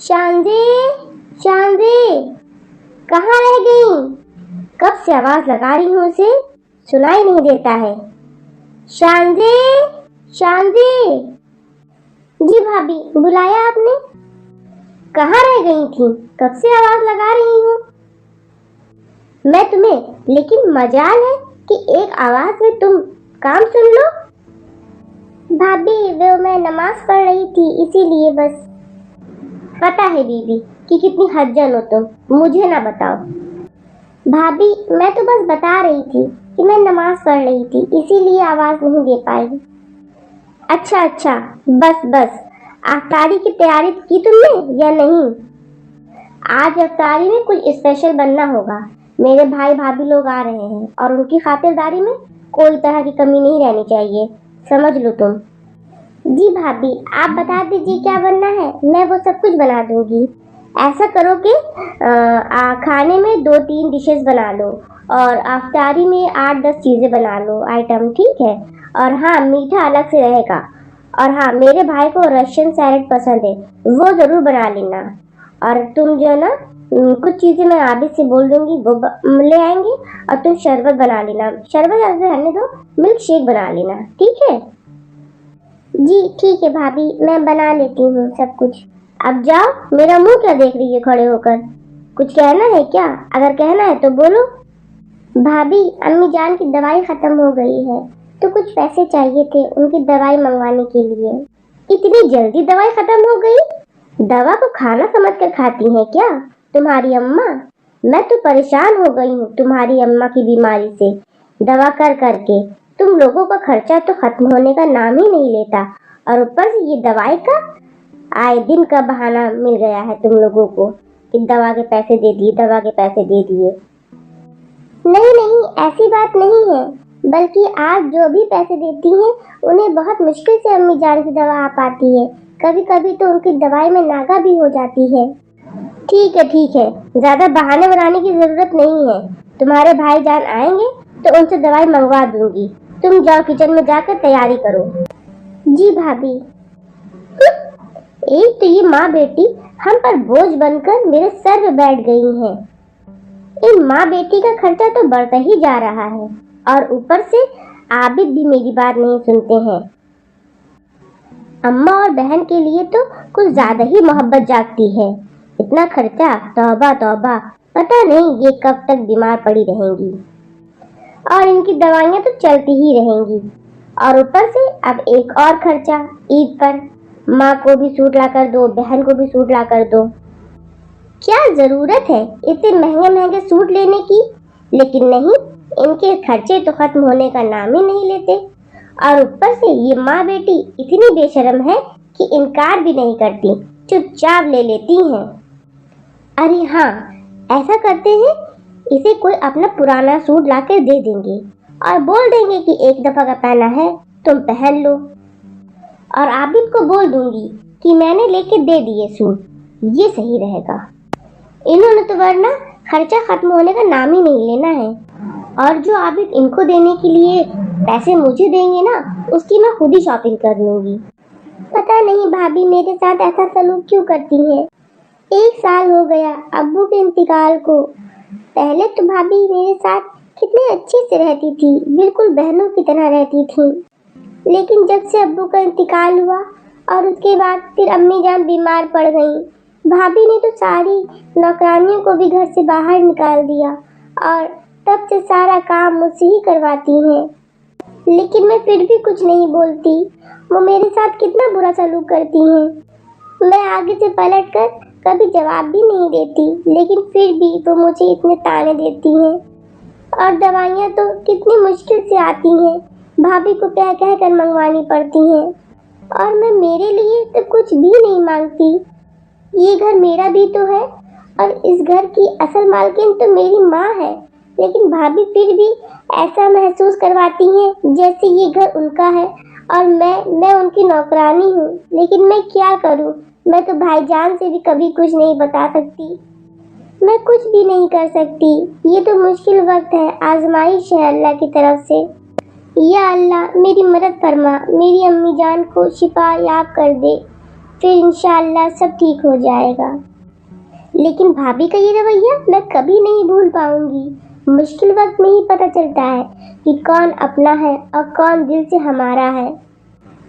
शांति, शांति, कहाँ रह गई? कब से आवाज लगा रही हूँ उसे, सुनाई नहीं देता है। शांति, शांति। जी भाभी, बुलाया आपने? कहाँ रह गई थी? कब से आवाज लगा रही हूँ मैं तुम्हें, लेकिन मजाल है कि एक आवाज में तुम काम सुन लो। भाभी, वो मैं नमाज पढ़ रही थी इसीलिए बस। पता है बीबी कि कितनी हज्जन हो तुम, मुझे ना बताओ। भाभी, मैं तो बस बता रही थी कि मैं नमाज पढ़ रही थी इसीलिए आवाज नहीं दे पाई। अच्छा अच्छा, बस बस। अफ्तारी की तैयारी की तुमने या नहीं? आज अफ्तारी में कुछ स्पेशल बनना होगा। मेरे भाई भाभी लोग आ रहे हैं और उनकी खातिरदारी में कोई तरह की कमी नहीं रहनी चाहिए, समझ लो तुम। जी भाभी, आप बता दीजिए क्या बनना है, मैं वो सब कुछ बना दूंगी। ऐसा करो कि खाने में 2-3 डिशेस बना लो और अफ्तारी में 8-10 चीजें बना लो आइटम, ठीक है? और हाँ, मीठा अलग से रहेगा। और हाँ, मेरे भाई को रशियन सैलेड पसंद है, वो जरूर बना लेना। और तुम जो है ना, कुछ चीजें मैं आबिद से बोल दूंगी, वो ले आएंगे। और तुम शरबत बना लेना, शरबत ऐसे रहने दो, मिल्क शेक बना लेना, ठीक है? जी ठीक है भाभी, मैं बना लेती हूँ सब कुछ। अब जाओ, मेरा मुंह क्या देख रही है खड़े होकर? कुछ कहना है क्या? अगर कहना है तो बोलो। भाभी, अम्मी जान की दवाई खत्म हो गई है तो कुछ पैसे चाहिए थे उनकी दवाई मंगवाने के लिए। इतनी जल्दी दवाई खत्म हो गई? दवा को खाना समझ कर खाती है क्या तुम्हारी अम्मा? मैं तो परेशान हो गई हूँ तुम्हारी अम्मा की बीमारी से, दवा कर करके। तुम लोगों का खर्चा तो खत्म होने का नाम ही नहीं लेता, और ऊपर से ये दवाई का आए दिन का बहाना मिल गया है तुम लोगों को कि दवा के पैसे दे दिए, दवा के पैसे दे दिए। नहीं नहीं, ऐसी बात नहीं है, बल्कि आप जो भी पैसे देती हैं उन्हें बहुत मुश्किल से अम्मी जान की दवा आ पाती है। कभी कभी तो उनकी दवाई में नागा भी हो जाती है। ठीक है, ज्यादा बहाने बनाने की जरूरत नहीं है। तुम्हारे भाई जान आएंगे तो उनसे दवाई मंगवा दूंगी। तुम जाओ किचन में जाकर तैयारी करो। जी भाभी। एक तो ये माँ बेटी हम पर बोझ बनकर मेरे सर पे बैठ गई हैं। इन माँ बेटी का खर्चा तो बढ़ता ही जा रहा है, और ऊपर से आबिद भी मेरी बात नहीं सुनते हैं। अम्मा और बहन के लिए तो कुछ ज्यादा ही मोहब्बत जागती है। इतना खर्चा, तौबा तौबा, पता नहीं ये कब तक बीमार पड़ी रहेंगी। और इनकी दवाइयाँ तो चलती ही रहेंगी। और ऊपर से अब एक और खर्चा ईद पर, माँ को भी सूट ला कर दो, बहन को भी सूट ला कर दो। क्या जरूरत है इतने महंगे महंगे सूट लेने की? लेकिन नहीं, इनके खर्चे तो खत्म होने का नाम ही नहीं लेते। और ऊपर से ये माँ बेटी इतनी बेशर्म है कि इनकार भी नहीं करती, चुपचाप ले लेती हैं। अरे हाँ, ऐसा करते हैं, इसे कोई अपना पुराना सूट लाकर दे देंगे और बोल देंगे कि एक दफा का पहना है, तुम पहन लो। और आबिद को बोल दूंगी कि मैंने लेके दे दिए सूट, ये सही रहेगा। इन्होंने तो वरना खर्चा खत्म होने का नाम ही नहीं लेना है। और जो आबिद इनको देने के लिए पैसे मुझे देंगे ना, उसकी मैं खुद ही शॉपिंग कर लूंगी। पता नहीं भाभी मेरे साथ ऐसा सलूक क्यों करती है। 1 साल हो गया अब्बू के इंतकाल को। पहले तो भाभी मेरे साथ कितने अच्छे से रहती थी, बिल्कुल बहनों की तरह रहती थी। लेकिन जब से अब्बू का इंतकाल हुआ और उसके बाद फिर अम्मी जान बीमार पड़ गई, भाभी ने तो सारी नौकरानियों को भी घर से बाहर निकाल दिया और तब से सारा काम मुझसे ही करवाती हैं। लेकिन मैं फिर भी कुछ नहीं बोलती। वो मेरे साथ कितना बुरा सलूक करती हैं। मैं आगे से पलट कर कभी जवाब भी नहीं देती, लेकिन फिर भी वो मुझे इतने ताने देती हैं। और दवाइयाँ तो कितनी मुश्किल से आती हैं, भाभी को कह कह कर मंगवानी पड़ती हैं। और मैं मेरे लिए तो कुछ भी नहीं मांगती। ये घर मेरा भी तो है और इस घर की असल मालकिन तो मेरी माँ है, लेकिन भाभी फिर भी ऐसा महसूस करवाती हैं जैसे ये घर उनका है और मैं उनकी नौकरानी हूँ। लेकिन मैं क्या करूँ, मैं तो भाईजान से भी कभी कुछ नहीं बता सकती। मैं कुछ भी नहीं कर सकती। ये तो मुश्किल वक्त है, आजमाइश है अल्लाह की तरफ से। या अल्लाह मेरी मदद फरमा, मेरी अम्मी जान को शिफा याब कर दे। फिर इंशाअल्लाह सब ठीक हो जाएगा। लेकिन भाभी का ये रवैया मैं कभी नहीं भूल पाऊंगी। मुश्किल वक्त में ही पता चलता है कि कौन अपना है और कौन दिल से हमारा है।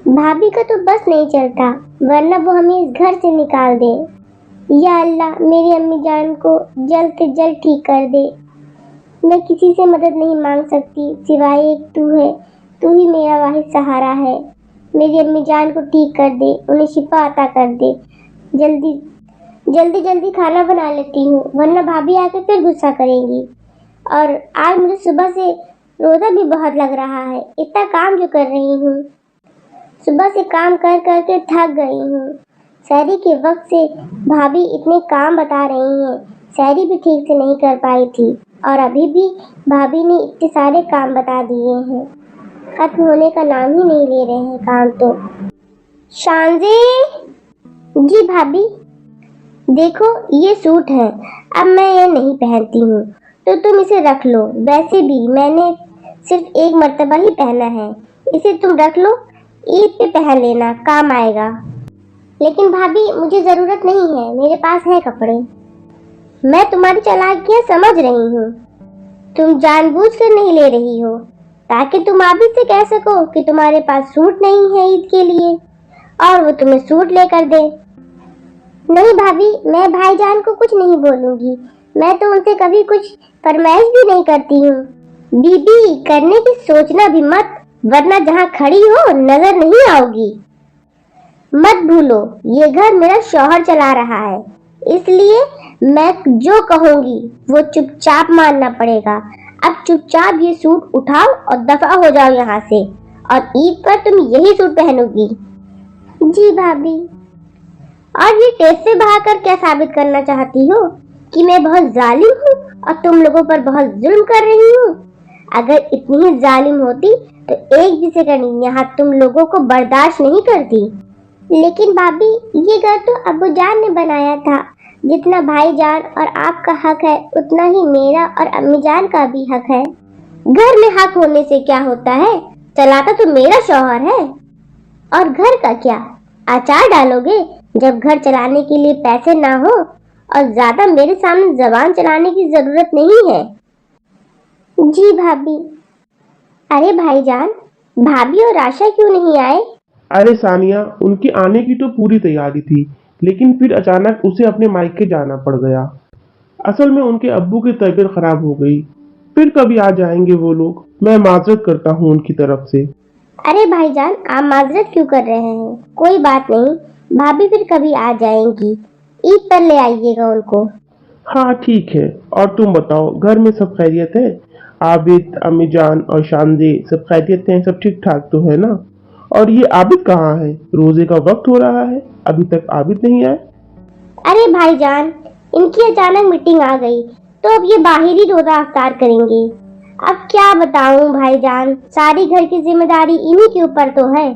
भाभी का तो बस नहीं चलता, वरना वो हमें इस घर से निकाल दे। या अल्लाह मेरी अम्मी जान को जल्द से जल्द ठीक कर दे। मैं किसी से मदद नहीं मांग सकती सिवाय एक तू है। तू ही मेरा वाहिद सहारा है। मेरी अम्मी जान को ठीक कर दे, उन्हें शिफा अता कर दे। जल्दी खाना बना लेती हूँ, वरना भाभी आके फिर गुस्सा करेंगी। और आज मुझे सुबह से रोज़ा भी बहुत लग रहा है। इतना काम जो कर रही हूँ, सुबह से काम कर कर के थक गई हूँ। सहरी के वक्त से भाभी इतने काम बता रही हैं, सहरी भी ठीक से नहीं कर पाई थी और अभी भी भाभी ने इतने सारे काम बता दिए हैं। खत्म होने का नाम ही नहीं ले रहे हैं काम तो। शांजी। जी भाभी। देखो ये सूट है, अब मैं ये नहीं पहनती हूँ तो तुम इसे रख लो। वैसे भी मैंने सिर्फ एक मर्तबा ही पहना है, इसे तुम रख लो, ईद पे पहन लेना, काम आएगा। लेकिन भाभी मुझे जरूरत नहीं है, मेरे पास है कपड़े। मैं तुम्हारी चालाकियां समझ रही हूँ। तुम जानबूझकर नहीं ले रही हो ताकि तुम आबिद से कह सको कि तुम्हारे पास सूट नहीं है ईद के लिए और वो तुम्हें सूट लेकर दे। नहीं भाभी, मैं भाईजान को कुछ नहीं बोलूंगी। मैं तो उनसे कभी कुछ फरमाइश भी नहीं करती हूँ। बीबी करने की सोचना भी मत, वरना जहाँ खड़ी हो नजर नहीं आओगी। मत भूलो ये घर मेरा शौहर चला रहा है, इसलिए मैं जो कहूँगी वो चुपचाप मानना पड़ेगा। अब चुपचाप ये सूट उठाओ और दफा हो जाओ यहाँ से, और ईद पर तुम यही सूट पहनोगी। जी भाभी। और ये टेस्ट से भागकर क्या साबित करना चाहती हो कि मैं बहुत जालिम हूँ और तुम लोगों पर बहुत जुल्म कर रही हूँ? अगर इतनी ही जालिम होती तो एक भी सेकंड यहाँ तुम लोगों को बर्दाश्त नहीं करती। लेकिन भाभी ये घर तो अब्बू जान ने बनाया था। जितना भाईजान और आपका हक है उतना ही मेरा और अम्मी जान का भी हक है। घर में हक होने से क्या होता है, चलाता तो मेरा शौहर है। और घर का क्या, अचार डालोगे जब घर चलाने के लिए पैसे ना हो? और ज्यादा मेरे सामने जबान चलाने की जरूरत नहीं है। जी भाभी। अरे भाईजान, भाभी और आशा क्यों नहीं आए? अरे सानिया, उनके आने की तो पूरी तैयारी थी, लेकिन फिर अचानक उसे अपने मायके जाना पड़ गया। असल में उनके अब्बू की तबीयत खराब हो गई। फिर कभी आ जाएंगे वो लोग। मैं माजरत करता हूँ उनकी तरफ से। अरे भाईजान, आप माजरत क्यों कर रहे हैं? कोई बात नहीं, भाभी फिर कभी आ जाएंगी। ईद पर ले आइएगा उनको। हाँ ठीक है। और तुम बताओ, घर में सब खैरियत है? आबिद, अम्मी जान और शांदी सब खैरियत हैं? सब ठीक ठाक तो है ना? और ये आबिद कहाँ है? रोजे का वक्त हो रहा है, अभी तक आबिद नहीं आए। अरे भाईजान, इनकी अचानक मीटिंग आ गई तो अब ये बाहरी रोजा अफ्तार करेंगे। अब क्या बताऊं भाईजान, सारी घर की जिम्मेदारी इन्हीं के ऊपर तो है।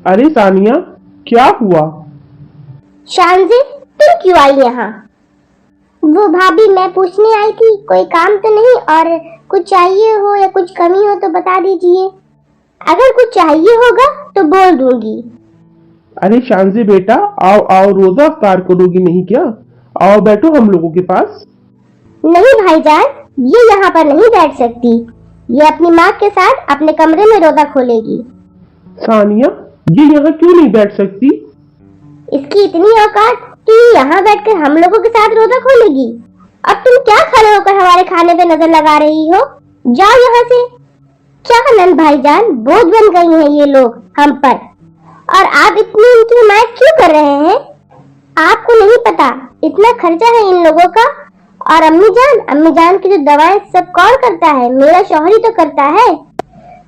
अरे सानिया, क्या हुआ? शांजी, तुम क्यों आई यहाँ? वो भाभी, मैं पूछने आई थी कोई काम तो नहीं, और कुछ चाहिए हो या कुछ कमी हो तो बता दीजिए। अगर कुछ चाहिए होगा तो बोल दूंगी। अरे शांजी बेटा, आओ आओ, रोजा अफ्तार करोगी नहीं क्या? आओ बैठो हम लोगों के पास। नहीं भाईजान, ये यहाँ पर नहीं बैठ सकती। ये अपनी माँ के साथ अपने कमरे में रोजा खोलेगी। सानिया, ये यहाँ क्यों नहीं बैठ सकती? इसकी इतनी औकात कि यहाँ बैठकर हम लोगों के साथ रोजा खोलेगी। अब तुम क्या खड़े होकर हमारे खाने पे नजर लगा रही हो? जाओ यहाँ से। क्या नंद भाईजान, बोझ बन गई हैं ये लोग हम पर, और आप इतनी इनकी हिमायत क्यों कर रहे हैं? आपको नहीं पता इतना खर्चा है इन लोगों का। और अम्मी जान की जो दवाएं सब कौन करता है? मेरा शौहर ही तो करता है।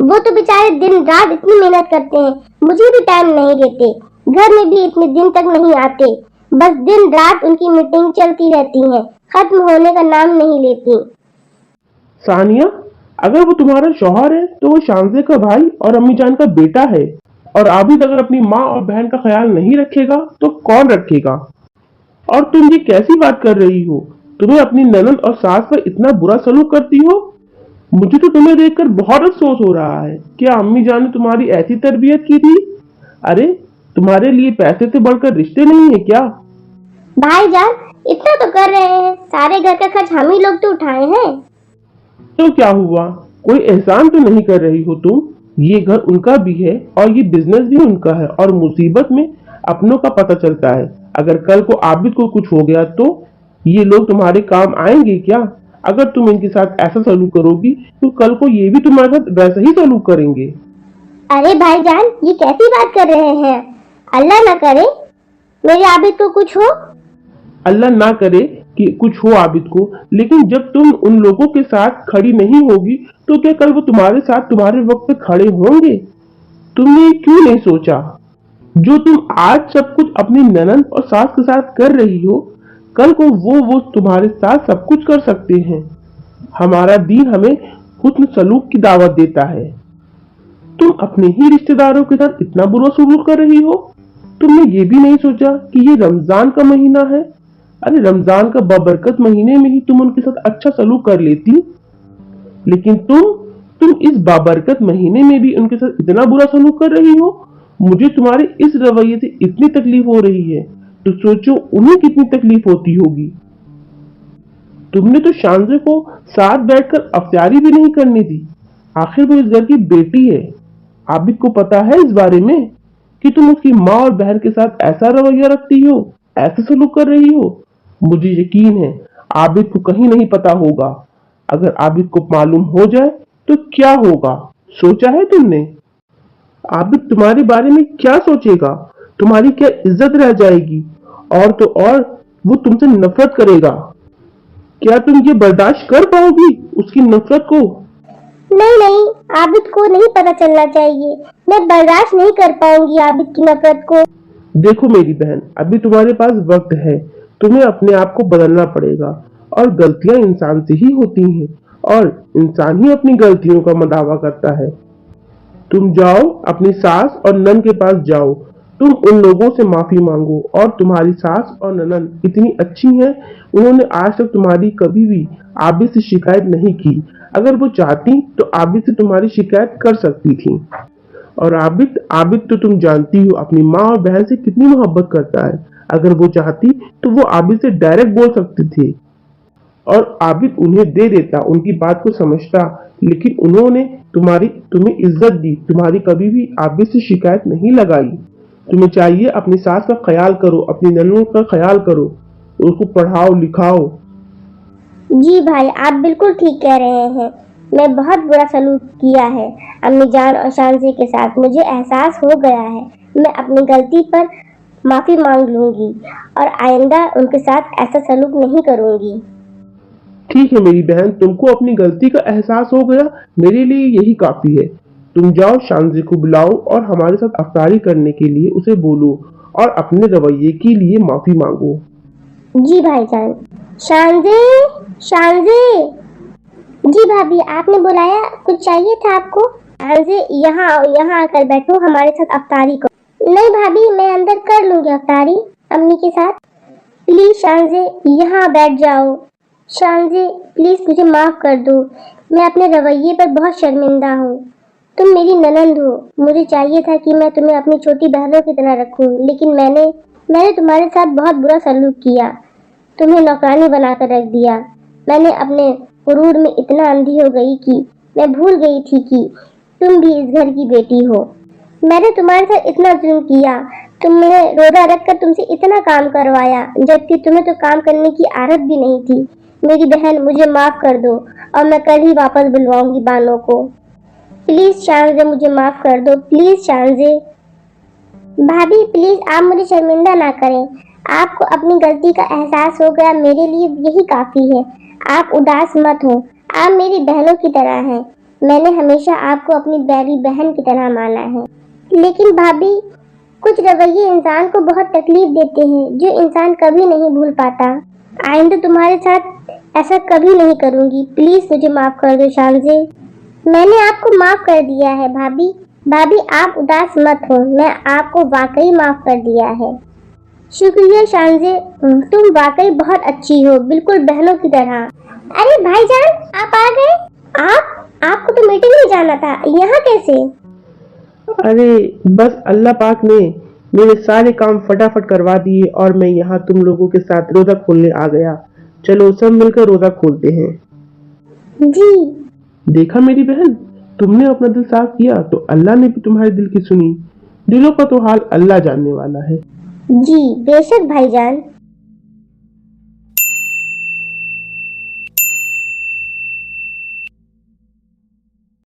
वो तो बेचारे दिन रात इतनी मेहनत करते हैं, मुझे भी टाइम नहीं देते। घर में भी इतने दिन तक नहीं आते, बस दिन रात उनकी मीटिंग चलती रहती है, खत्म होने का नाम नहीं लेती। सानिया, अगर वो तुम्हारा शौहर है तो वो शांजे का भाई और अम्मी जान का बेटा है। और आबिद अगर अपनी माँ और बहन का ख्याल नहीं रखेगा तो कौन रखेगा? और तुम ये कैसी बात कर रही हो? तुम्हें अपनी ननद और सास पर इतना बुरा सलूक करती हो? मुझे तो तुम्हें देखकर बहुत अफसोस हो रहा है। क्या अम्मी जान ने तुम्हारी ऐसी तरबियत की थी? अरे तुम्हारे लिए पैसे से बढ़कर रिश्ते नहीं है क्या? भाईजान इतना तो कर रहे हैं, सारे घर का खर्च हम ही लोग तो उठाए हैं। तो क्या हुआ, कोई एहसान तो नहीं कर रही हो तुम? ये घर उनका भी है और ये बिजनेस भी उनका है, और मुसीबत में अपनों का पता चलता है। अगर कल को आबिद को कुछ हो गया तो ये लोग तुम्हारे काम आएंगे क्या? अगर तुम इनके साथ ऐसा सलूक करोगी तो कल को ये भी तुम्हारे साथ वैसा ही सलूक करेंगे। अरे भाईजान ये कैसी बात कर रहे हैं? अल्लाह ना करे मेरे आबिद को कुछ हो। अल्लाह ना करे कि कुछ हो आबिद को, लेकिन जब तुम उन लोगों के साथ खड़ी नहीं होगी तो क्या कल वो तुम्हारे साथ तुम्हारे वक्त पे खड़े होंगे? तुमने क्यों नहीं सोचा, जो तुम आज सब कुछ अपनी ननद और सास के साथ कर रही हो, कल को वो तुम्हारे साथ सब कुछ कर सकते हैं। हमारा दीन हमें हुस्न सलूक की दावत देता है। तुम अपने ही रिश्तेदारों के साथ इतना बुरा सलूक कर रही हो। तुमने ये भी नहीं सोचा कि ये रमजान का महीना है। अरे रमजान का बबरकत महीने में ही तुम उनके साथ अच्छा सलूक कर लेती, लेकिन तुम इस बाबरकत महीने में भी उनके साथ इतना बुरा सलूक कर रही हो। मुझे तुम्हारे इस रवैये से इतनी तकलीफ हो रही है तो सोचो उन्हें कितनी तकलीफ होती होगी। तुमने तो शानजे को साथ बैठकर अफ्तारी भी नहीं करने दी। आखिर वो इस घर की बेटी है। आबिद को पता है इस बारे में कि तुम उसकी माँ और बहन के साथ ऐसा रवैया रखती हो, ऐसा सलूक कर रही हो। मुझे यकीन है आबिद को कहीं नहीं पता होगा। अगर आबिद को मालूम हो जाए तो क्या होगा, सोचा है तुमने? आबिद तुम्हारे बारे में क्या सोचेगा? तुम्हारी क्या इज्जत रह जाएगी? और तो और वो तुमसे नफरत करेगा। क्या तुम ये बर्दाश्त कर पाओगी उसकी नफरत को? नहीं आबिद को नहीं पता चलना चाहिए। मैं बर्दाश्त नहीं कर पाऊंगी आबिद की नफरत को। देखो मेरी बहन, अभी तुम्हारे पास वक्त है। तुम्हें अपने आप को बदलना पड़ेगा, और गलतियां इंसान से ही होती हैं, और इंसान ही अपनी गलतियों का मदावा करता है। तुम जाओ अपनी सास और ननद के पास जाओ, तुम उन लोगों से माफी मांगो। और तुम्हारी सास और ननद इतनी अच्छी हैं, उन्होंने आज तक तुम्हारी कभी भी आबिद से शिकायत नहीं की। अगर वो चाहती तो आबिद से तुम्हारी शिकायत कर सकती थी। और आबिद तो तुम जानती हो अपनी माँ और बहन से कितनी मोहब्बत करता है। अगर वो चाहती तो वो आबिद से डायरेक्ट बोल सकती थी और आबिद उन्हें दे देता, उनकी बात को समझता। लेकिन उन्होंने तुम्हें इज्जत दी, तुम्हारी कभी भी आबिद से शिकायत नहीं लगाई। तुम्हें चाहिए अपनी सास का ख्याल करो, अपनी ननद का ख्याल करो, उसको पढ़ाओ लिखाओ। जी भाई आप बिल्कुल ठीक कह रहे हैं। मैं बहुत बुरा सलूक किया है अम्मी जान और शानजी के साथ। मुझे एहसास हो गया है। मैं अपनी गलती पर माफी मांग लूंगी और आइंदा उनके साथ ऐसा सलूक नहीं करूंगी। ठीक है मेरी बहन, तुमको अपनी गलती का एहसास हो गया, मेरे लिए यही काफी है। तुम जाओ शानजी को बुलाओ और हमारे साथ अफ्तारी करने के लिए उसे बोलो और अपने रवैये के लिए माफी मांगो। जी भाईजान। शानजी जी भाभी आपने बुलाया, कुछ चाहिए था आपको? शानजी यहाँ आकर बैठो, हमारे साथ अफ्तारी करो। नहीं भाभी मैं अंदर कर लूंगी अफ्तारी अम्मी के साथ। प्लीज शानजी यहाँ बैठ जाओ। शानजी प्लीज मुझे माफ कर दो, मैं अपने रवैये पर बहुत शर्मिंदा हूँ। तुम मेरी ननंद हो, मुझे चाहिए था कि मैं तुम्हें अपनी छोटी बहनों की तरह रखूं, लेकिन मैंने तुम्हारे साथ बहुत बुरा सलूक किया। तुम्हें नौकरानी बनाकर रख दिया। मैंने अपने गुरूर में इतना अंधी हो गई कि मैं भूल गई थी कि तुम भी इस घर की बेटी हो। मैंने तुम्हारे साथ इतना जुल्म किया, तुमने रोजा रखकर तुमसे इतना काम करवाया, जबकि तुम्हें तो काम करने की आदत भी नहीं थी। मेरी बहन मुझे माफ कर दो और मैं कल ही वापस बुलवाऊंगी बानों को। प्लीज शानजे मुझे माफ कर दो, प्लीज शानजे। भाभी प्लीज आप मुझे शर्मिंदा ना करें। आपको अपनी गलती का एहसास हो गया, मेरे लिए यही काफी है। आप उदास मत हो, आप मेरी बहनों की तरह हैं। मैंने हमेशा आपको अपनी प्यारी बहन की तरह माना है। लेकिन भाभी कुछ रवैये इंसान को बहुत तकलीफ देते हैं जो इंसान कभी नहीं भूल पाता। आइंदा तुम्हारे साथ ऐसा कभी नहीं करूंगी। प्लीज मुझे माफ कर दो शानजे। मैंने आपको माफ कर दिया है भाभी आप उदास मत हो, मैं आपको वाकई माफ कर दिया है। शुक्रिया शानजे, तुम वाकई बहुत अच्छी हो, बिल्कुल बहनों की तरह। अरे भाईजान आप आ गए। आपको तो मीटिंग में जाना था, यहाँ कैसे? अरे बस अल्लाह पाक ने मेरे सारे काम फटाफट करवा दिए और मैं यहाँ तुम लोगों के साथ रोजा खोलने आ गया। चलो सब मिलकर रोजा खोलते हैं। जी। देखा मेरी बहन, तुमने अपना दिल साफ किया तो अल्लाह ने भी तुम्हारे दिल की सुनी। दिलों का तो हाल अल्लाह जानने वाला है। जी बेशक भाईजान।